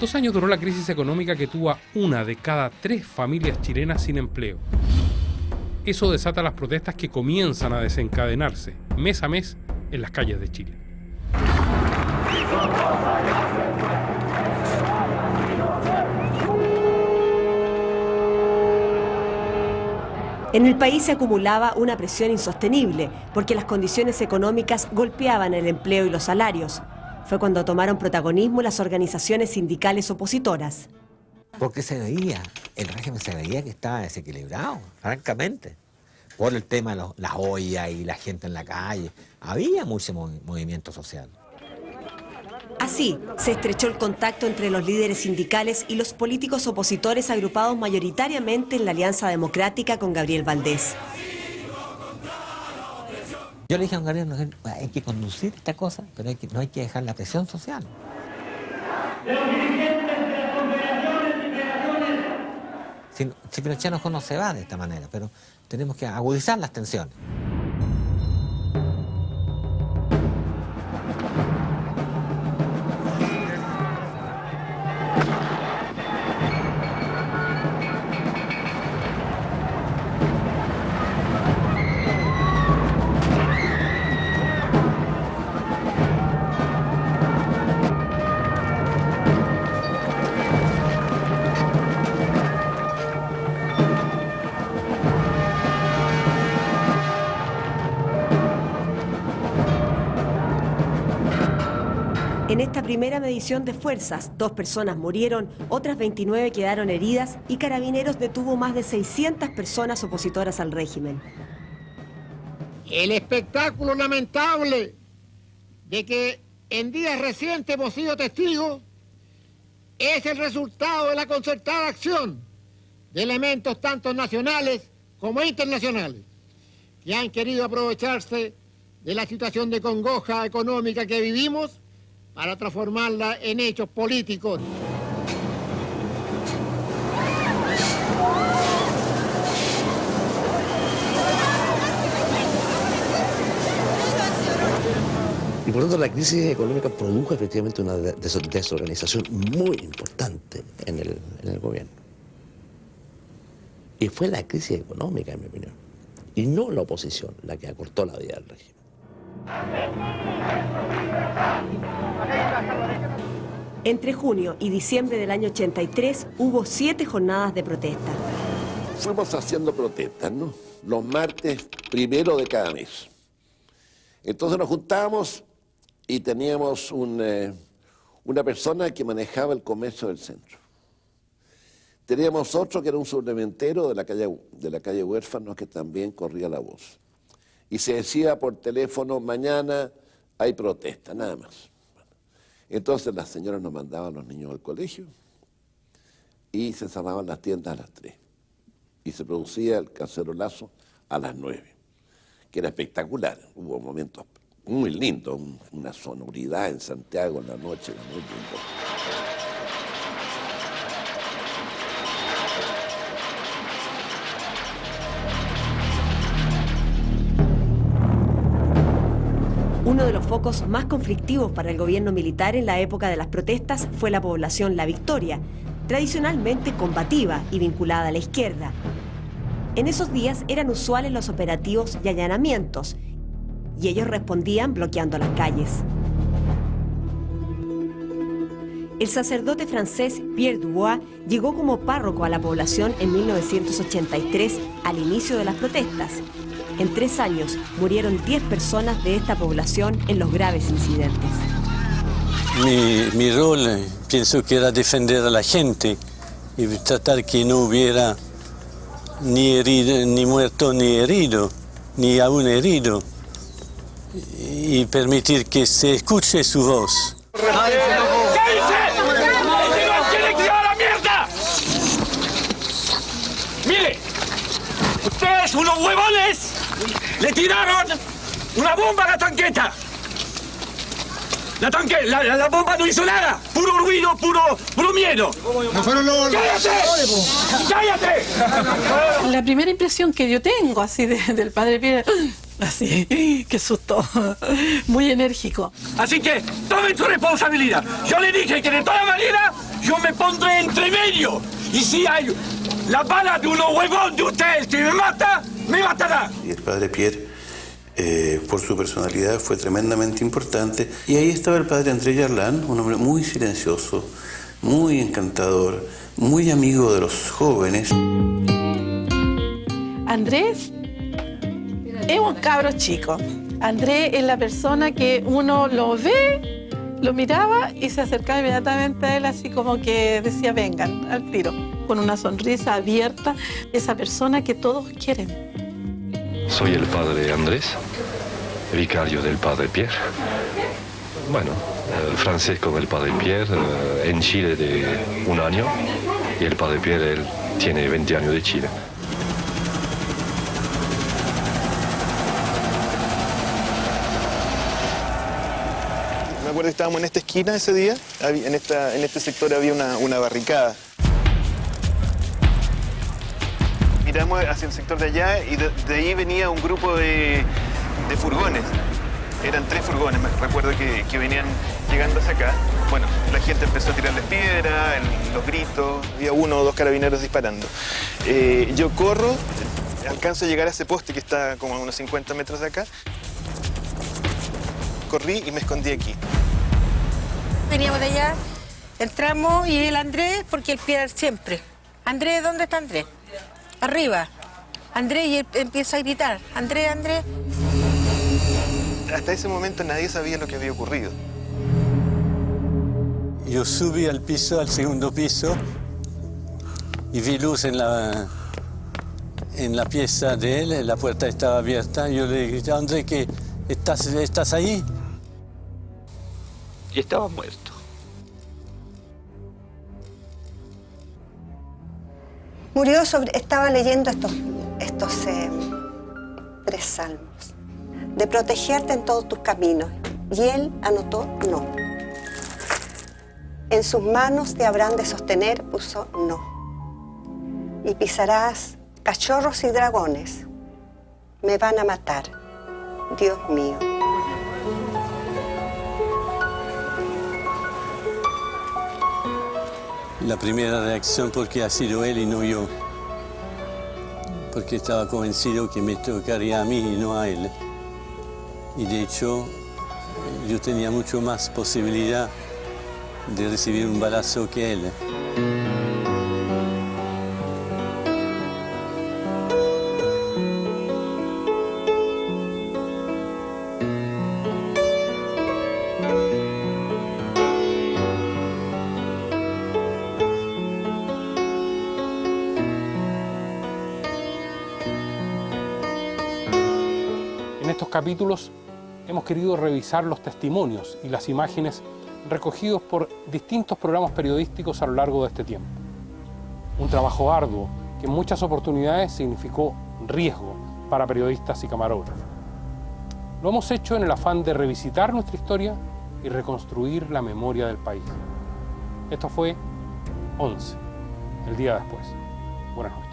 2 años duró la crisis económica que tuvo a 1 de cada 3 familias chilenas sin empleo. Eso desata las protestas que comienzan a desencadenarse mes a mes en las calles de Chile. En el país se acumulaba una presión insostenible porque las condiciones económicas golpeaban el empleo y los salarios. Fue cuando tomaron protagonismo las organizaciones sindicales opositoras. Porque se veía, el régimen se veía que estaba desequilibrado, francamente, por el tema de las ollas y la gente en la calle. Había mucho movimiento social. Así, se estrechó el contacto entre los líderes sindicales y los políticos opositores agrupados mayoritariamente en la Alianza Democrática con Gabriel Valdés. Yo le dije a don Gabriel, hay que conducir esta cosa, pero no hay que dejar la presión social. Si Pinochet no se va de esta manera, pero tenemos que agudizar las tensiones. En esta primera medición de fuerzas, 2 personas murieron, otras 29 quedaron heridas y Carabineros detuvo más de 600 personas opositoras al régimen. El espectáculo lamentable de que en días recientes hemos sido testigos es el resultado de la concertada acción de elementos tanto nacionales como internacionales que han querido aprovecharse de la situación de congoja económica que vivimos para transformarla en hechos políticos. Y por lo tanto la crisis económica produjo efectivamente una desorganización muy importante en el gobierno. Y fue la crisis económica, en mi opinión, y no la oposición la que acortó la vida del régimen. Entre junio y diciembre del año 83 hubo 7 jornadas de protesta. Fuimos haciendo protestas, ¿no? Los martes primero de cada mes. Entonces nos juntábamos y teníamos una persona que manejaba el comercio del centro. Teníamos otro que era un suplementero de la calle Huérfanos que también corría la voz. Y se decía por teléfono, mañana hay protesta, nada más. Entonces las señoras nos mandaban a los niños al colegio y se cerraban las tiendas a las 3. Y se producía el cacerolazo a las 9, que era espectacular. Hubo momentos muy lindos, una sonoridad en Santiago en la noche, era muy lindo. Uno de los focos más conflictivos para el gobierno militar en la época de las protestas fue la población La Victoria, tradicionalmente combativa y vinculada a la izquierda. En esos días eran usuales los operativos y allanamientos, y ellos respondían bloqueando las calles. El sacerdote francés Pierre Dubois llegó como párroco a la población en 1983, al inicio de las protestas. En 3 años murieron 10 personas de esta población en los graves incidentes. Mi rol pienso que era defender a la gente y tratar que no hubiera ni muerto ni herido, ni aún herido, y permitir que se escuche su voz. ¡Mire! ¡Ustedes, unos huevones, le tiraron una bomba a la tanqueta! La bomba no hizo nada. Puro ruido, puro miedo. No fueron los... ¡Cállate! ¡Cállate! La primera impresión que yo tengo así del padre Pierre, así, qué susto, muy enérgico. Así que tomen su responsabilidad. Yo le dije que de todas maneras yo me pondré entre medio. Y si hay la bala de unos huevones de ustedes que me mata, me matará. Y el padre Pierre, por su personalidad, fue tremendamente importante. Y ahí estaba el padre Andrés Yarlán, un hombre muy silencioso, muy encantador, muy amigo de los jóvenes. Andrés es un cabro chico. Andrés es la persona que uno lo ve, lo miraba y se acercaba inmediatamente a él, así como que decía, vengan, al tiro, con una sonrisa abierta. Esa persona que todos quieren. Soy el padre Andrés, vicario del padre Pierre. Bueno, francés con el padre Pierre, en Chile de 1 año, y el padre Pierre, él tiene 20 años de Chile. Me acuerdo que estábamos en esta esquina ese día, en este sector había una barricada. Miramos hacia el sector de allá y de ahí venía un grupo de furgones. Eran 3 furgones, me recuerdo que venían llegando hacia acá. Bueno, la gente empezó a tirarles piedra, los gritos, había 1 o 2 carabineros disparando. Yo corro, alcanzo a llegar a ese poste que está como a unos 50 metros de acá. Corrí y me escondí aquí. Veníamos de allá, entramos y el Andrés, porque el Pierre siempre. Andrés, ¿dónde está Andrés? Arriba. Andrés, y él empieza a gritar, Andrés, Andrés. Hasta ese momento nadie sabía lo que había ocurrido. Yo subí al segundo piso, y vi luz en la pieza de él, la puerta estaba abierta. Yo le grité, Andrés, ¿estás ahí? y estaba muerto. Murió estaba leyendo estos 3 salmos. De protegerte en todos tus caminos. Y él anotó no. En sus manos te habrán de sostener, puso no. Y pisarás cachorros y dragones. Me van a matar. Dios mío. La primera reacción porque ha sido él y no yo. Porque estaba convencido que me tocaría a mí y no a él. Y de hecho, yo tenía mucho más posibilidad de recibir un balazo que él. En estos capítulos hemos querido revisar los testimonios y las imágenes recogidos por distintos programas periodísticos a lo largo de este tiempo. Un trabajo arduo que en muchas oportunidades significó riesgo para periodistas y camarógrafos. Lo hemos hecho en el afán de revisitar nuestra historia y reconstruir la memoria del país. Esto fue 11, el día después. Buenas noches.